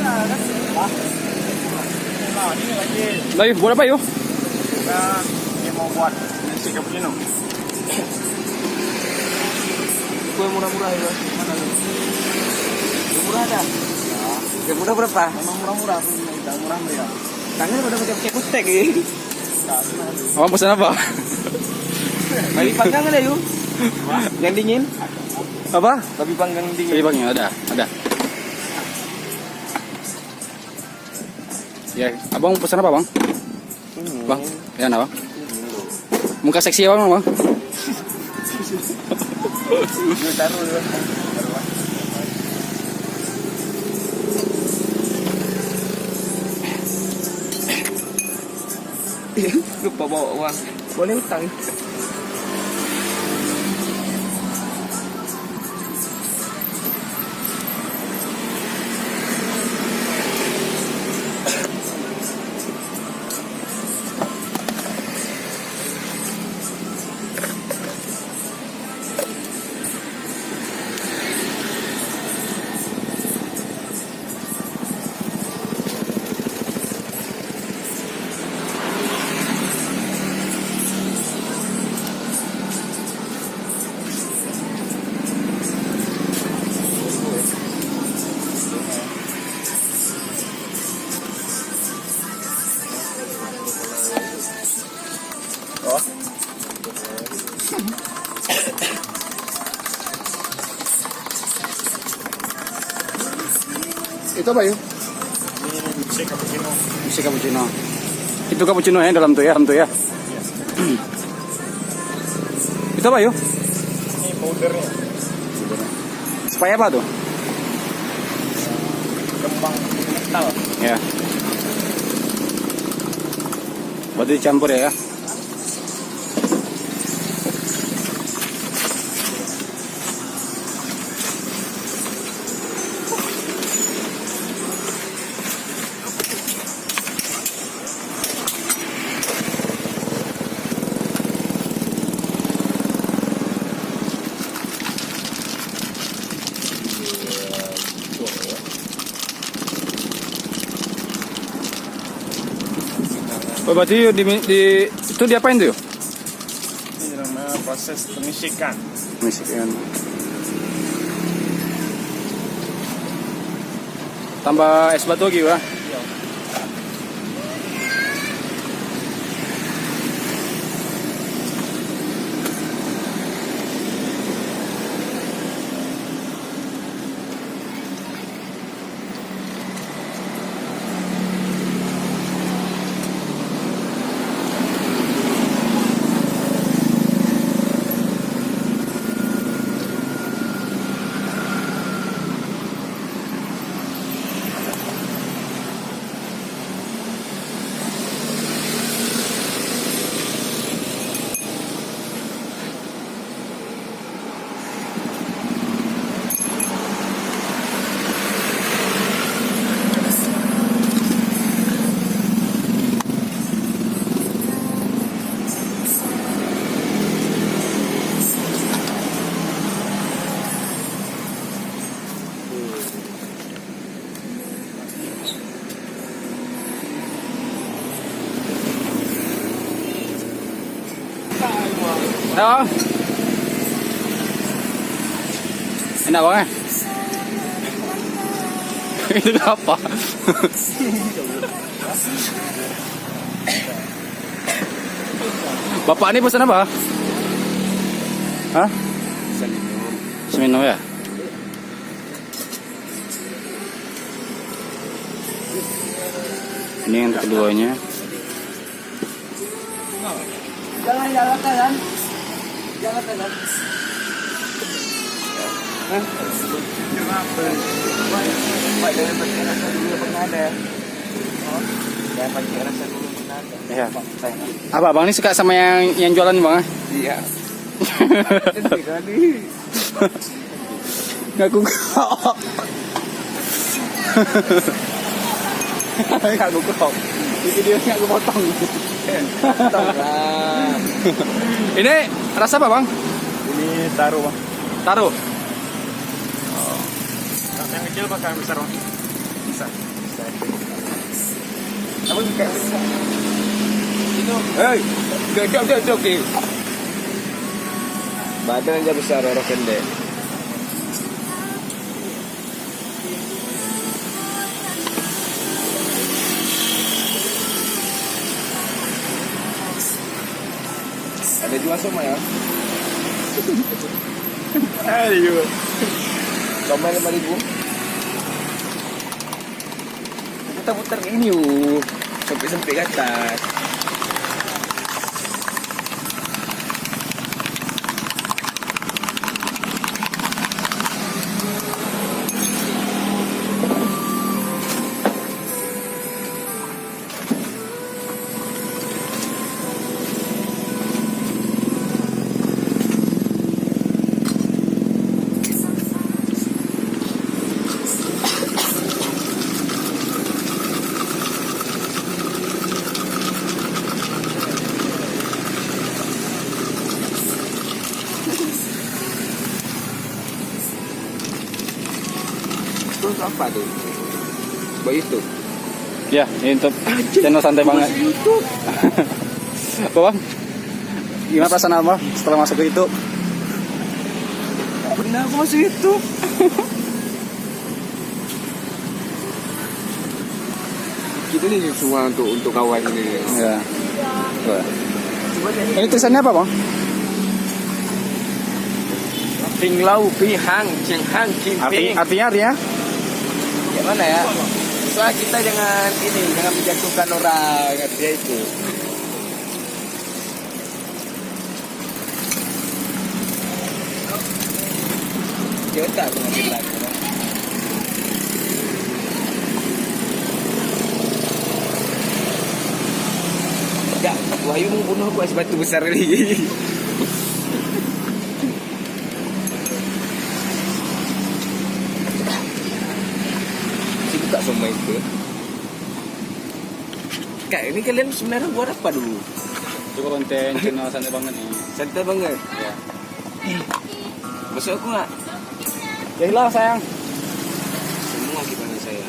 Nah, ini lagi Lah, yuk, buat apa yuk? kita ini mau buat nasi cappuccino. Kue murah-murah ya, mana lu? Kue murah ada? Kue murah berapa? Memang murah-murah, tidak murah meriah. Tangan udah pakai kutek ya. Abang pesan apa? Babi panggang ada yuk? Yang dingin? Apa? Babi panggang dingin. Iya bang, ya ada. Ya, abang pesan apa bang? Bang, ya bang. Muka seksi ya bang, bang. Taruh dulu. Lupa bawa uang. Boleh utang. Oh, Itu apa yuk? ini nasi cappuccino. Isi cappuccino. Itu cappuccino ya dalam tuh ya. Itu apa yuk? Ini powdernya, Supaya apa tuh? kembang metal. Ya. Berarti dicampur ya. Oh, berarti itu diapain tuh? Ini namanya proses penyisikan. Misikan. Tambah es batu lagi ya. Enak bang? Enak bang ya? Itu apa? Bapak ini pesan apa? Hah? Seminum ya? Ini yang keduanya. Jalan. Pak jangan pakai rasa dulu pernah ada. Jangan pakai rasa dulu pernah ada. Iya. Apa bang ini suka sama yang jualan bang? Iya. Jadi kali. Ngaku kok. Ngaku kok. Di videonya aku potong. Potong lah. Ini rasa apa bang? Ini taruh, Bang. Taruh. Yang kecil pakai yang besar, Bang. besar. Apa kayak besar? Itu, hei, dok. Badan aja besar, orang pendek. Ada jual somai ya? Ayo. Somai 5.000. Putar-putar ini yuk, sampai ke atas. Itu apa tuh? Buat YouTube. Ya, ini untuk channel santai banget. YouTube. Apa bang? Gimana perasaan abang setelah masuk ke YouTube? Benar aku masuk YouTube. Kita nih semua untuk kawan ini. Ya. Wah. Ini tulisannya apa bang? Ping Lau Pi Hang Cheng Hang Ching Ping. Artinya? Gimana ya? Soalnya kita jangan menjatuhkan orang, artinya itu. Ya tak aku ngambil lagi. Enggak, Wahyu membunuh aku es batu besar ini. Si buka semua itu. Kak, ini kalian sebenarnya buat apa dulu? Coba konten channel santai banget nih. Santai banget. Ya. Masuk aku nggak? Ya hilang sayang. Semua gimana saya?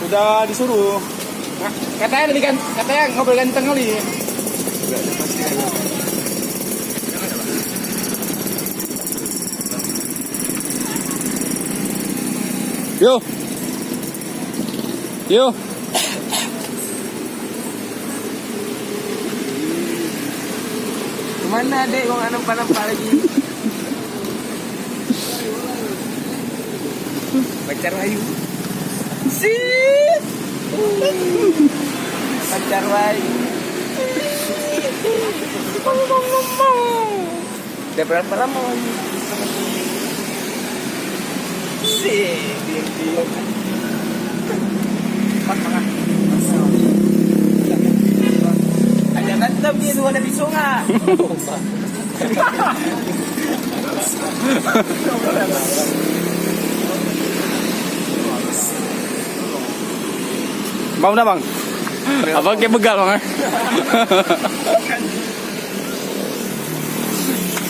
Udah disuruh. Nah, katanya ngobrol ganteng kali. Enggak, pasti ada. Yo. Kemana dek? Kau nggak nampak lagi? Pacar Wahyu. Sip. Pacar Wahyu. Udah berapa lama Wahyu? Sip. Diam. Makan. Ada nanti dia dua ada di sungai. Bang udah bang. Abang kayak begal bang.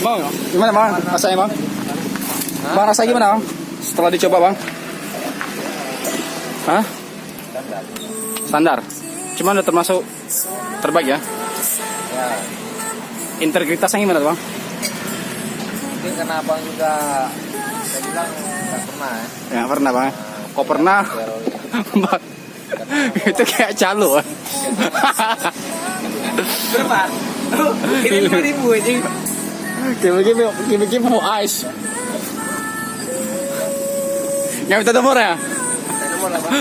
Bang, gimana bang? Rasanya bang? Bang rasanya gimana bang? Setelah dicoba bang? Hah? Standar. Cuman udah termasuk terbaik ya? Ya. Integritasnya gimana tuh bang? Mungkin karena abang juga saya bilang nggak pernah ya. Ya pernah bang. Kok pernah? Bang, itu kayak calo. Berapa? Ini 5.000 aja. Give me ice. Nggak minta nomor ya? Saya nomor lah bang.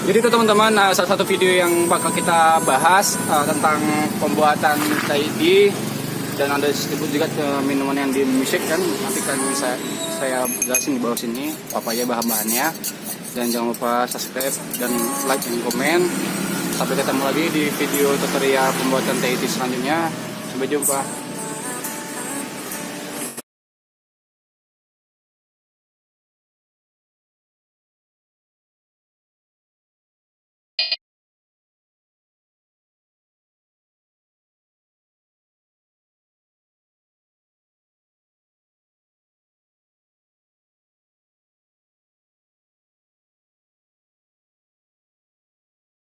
Jadi itu teman-teman salah satu video yang bakal kita bahas tentang pembuatan Thai, dan ada disebut juga minuman yang di milkshake kan, nanti kan saya jelasin di bawah sini apa aja bahan-bahannya, dan jangan lupa subscribe dan like dan komen. Sampai ketemu lagi di video tutorial pembuatan Thai selanjutnya. Sampai jumpa.